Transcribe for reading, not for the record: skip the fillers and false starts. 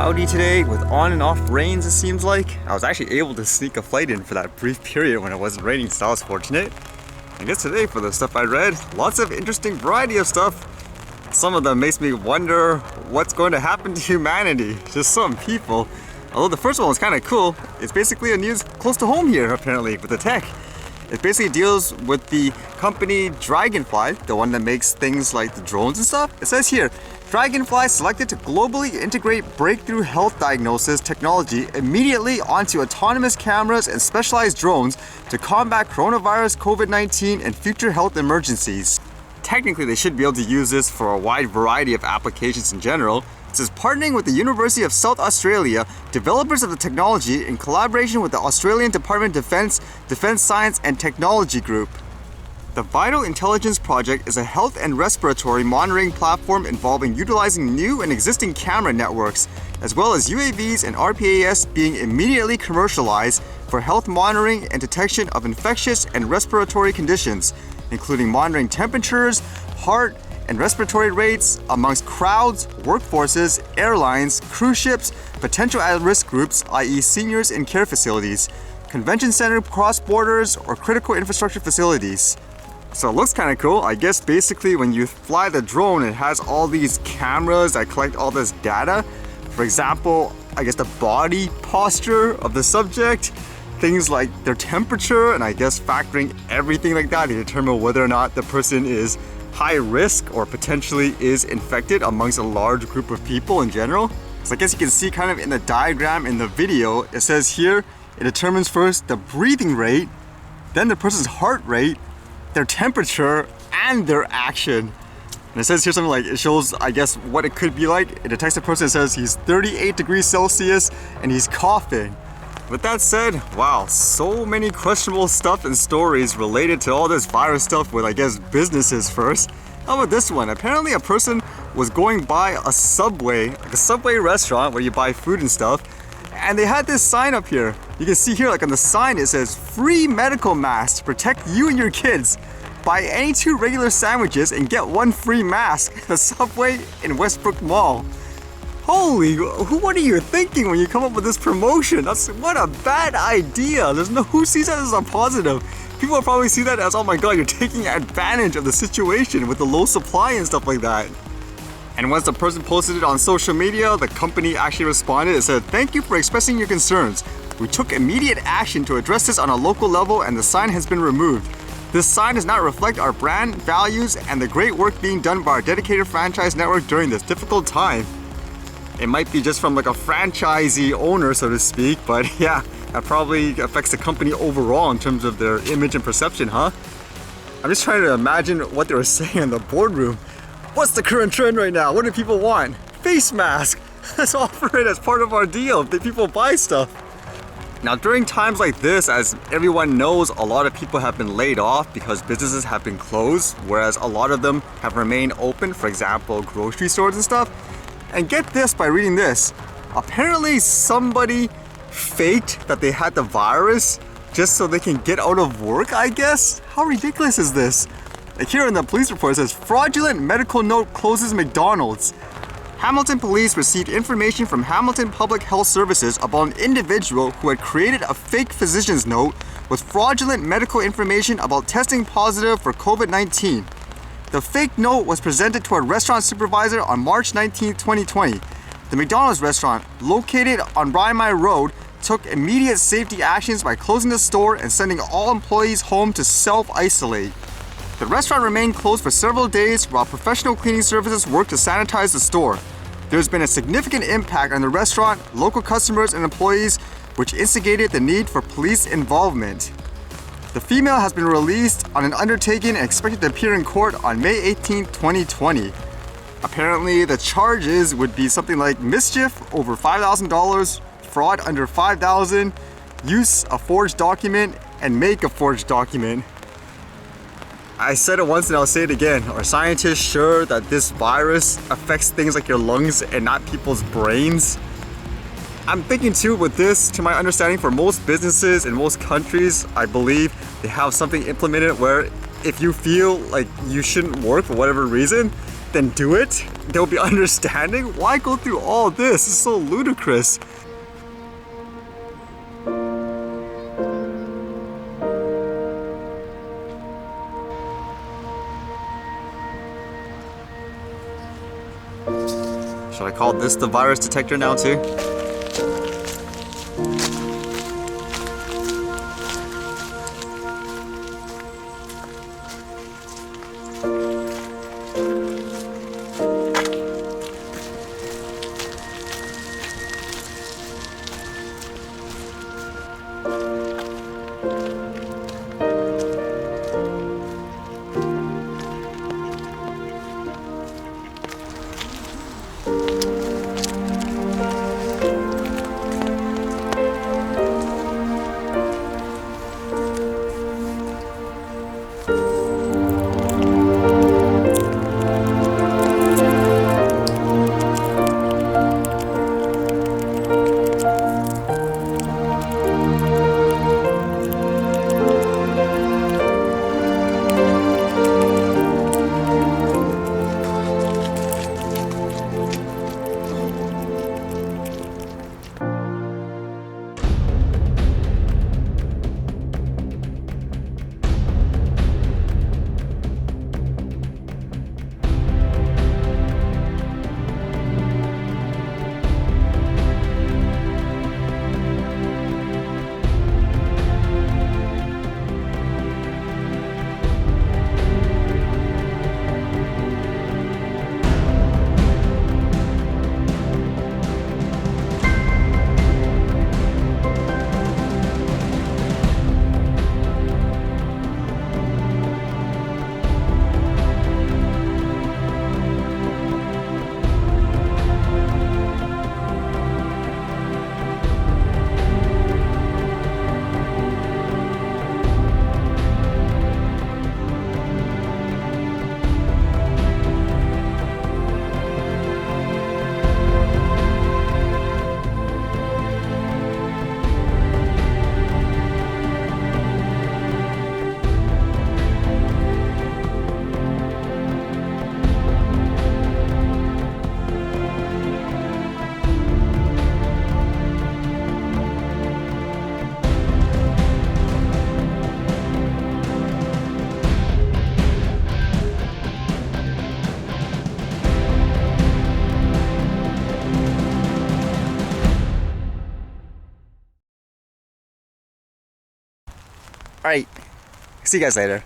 cloudy today with on and off rains, it seems like. I was actually able to sneak a flight in for that brief period when it wasn't raining, so I was fortunate. I guess today, for the stuff I read, lots of interesting variety of stuff. Some of them makes me wonder what's going to happen to humanity. Just some people. Although the first one was kind of cool. It's basically a news close to home here, apparently, with the tech. It basically deals with the company Dragonfly, the one that makes things like the drones and stuff. It says here, Dragonfly selected to globally integrate breakthrough health diagnosis technology immediately onto autonomous cameras and specialized drones to combat coronavirus, COVID-19, and future health emergencies. Technically, they should be able to use this for a wide variety of applications in general. It says partnering with the University of South Australia, developers of the technology in collaboration with the Australian Department of Defence Science and Technology Group. The Vital Intelligence Project is a health and respiratory monitoring platform involving utilizing new and existing camera networks, as well as UAVs and RPAS being immediately commercialized for health monitoring and detection of infectious and respiratory conditions, including monitoring temperatures, heart, and respiratory rates amongst crowds, workforces, airlines, cruise ships, potential at-risk groups, i.e. seniors in care facilities, convention center cross borders, or critical infrastructure facilities. So it looks kind of cool. I guess basically when you fly the drone, it has all these cameras that collect all this data. For example, I guess the body posture of the subject, things like their temperature, and I guess factoring everything like that to determine whether or not the person is high risk or potentially is infected amongst a large group of people in general. So I guess you can see kind of in the diagram in the video, it says here, it determines first the breathing rate, then the person's heart rate, their temperature, and their action. And it says here something like, it shows, I guess, what it could be like. It detects a person that says he's 38 degrees Celsius and he's coughing. With that said, wow, so many questionable stuff and stories related to all this virus stuff with, I guess, businesses first. How about this one? Apparently a person was going by a Subway, like a Subway restaurant where you buy food and stuff, and they had this sign up here. You can see here, like on the sign, it says, free medical mask to protect you and your kids. Buy any 2 regular sandwiches and get 1 free mask at the Subway in Westbrook Mall. Holy, what are you thinking when you come up with this promotion? What a bad idea. Who sees that as a positive? People will probably see that as, oh my god, you're taking advantage of the situation with the low supply and stuff like that. And once the person posted it on social media, the company actually responded and said, thank you for expressing your concerns. We took immediate action to address this on a local level and the sign has been removed. This sign does not reflect our brand, values, and the great work being done by our dedicated franchise network during this difficult time. It might be just from like a franchisee owner, so to speak, but yeah, that probably affects the company overall in terms of their image and perception, huh? I'm just trying to imagine what they were saying in the boardroom. What's the current trend right now? What do people want? Face mask! Let's offer it as part of our deal if the people buy stuff. Now during times like this, as everyone knows, a lot of people have been laid off because businesses have been closed, whereas a lot of them have remained open, for example, grocery stores and stuff. And get this by reading this. Apparently somebody faked that they had the virus just so they can get out of work, I guess? How ridiculous is this? Like here in the police report it says, fraudulent medical note closes McDonald's. Hamilton police received information from Hamilton Public Health Services about an individual who had created a fake physician's note with fraudulent medical information about testing positive for COVID-19. The fake note was presented to a restaurant supervisor on March 19, 2020. The McDonald's restaurant, located on Rymai Road, took immediate safety actions by closing the store and sending all employees home to self-isolate. The restaurant remained closed for several days while professional cleaning services worked to sanitize the store. There's been a significant impact on the restaurant, local customers, and employees, which instigated the need for police involvement. The female has been released on an undertaking and expected to appear in court on May 18, 2020. Apparently, the charges would be something like mischief over $5,000, fraud under $5,000, use a forged document, and make a forged document. I said it once and I'll say it again. Are scientists sure that this virus affects things like your lungs and not people's brains? I'm thinking too with this, to my understanding, for most businesses in most countries, I believe they have something implemented where if you feel like you shouldn't work for whatever reason, then do it. They'll be understanding. Why go through all this? It's so ludicrous. Should I call this the virus detector now too? Alright, see you guys later.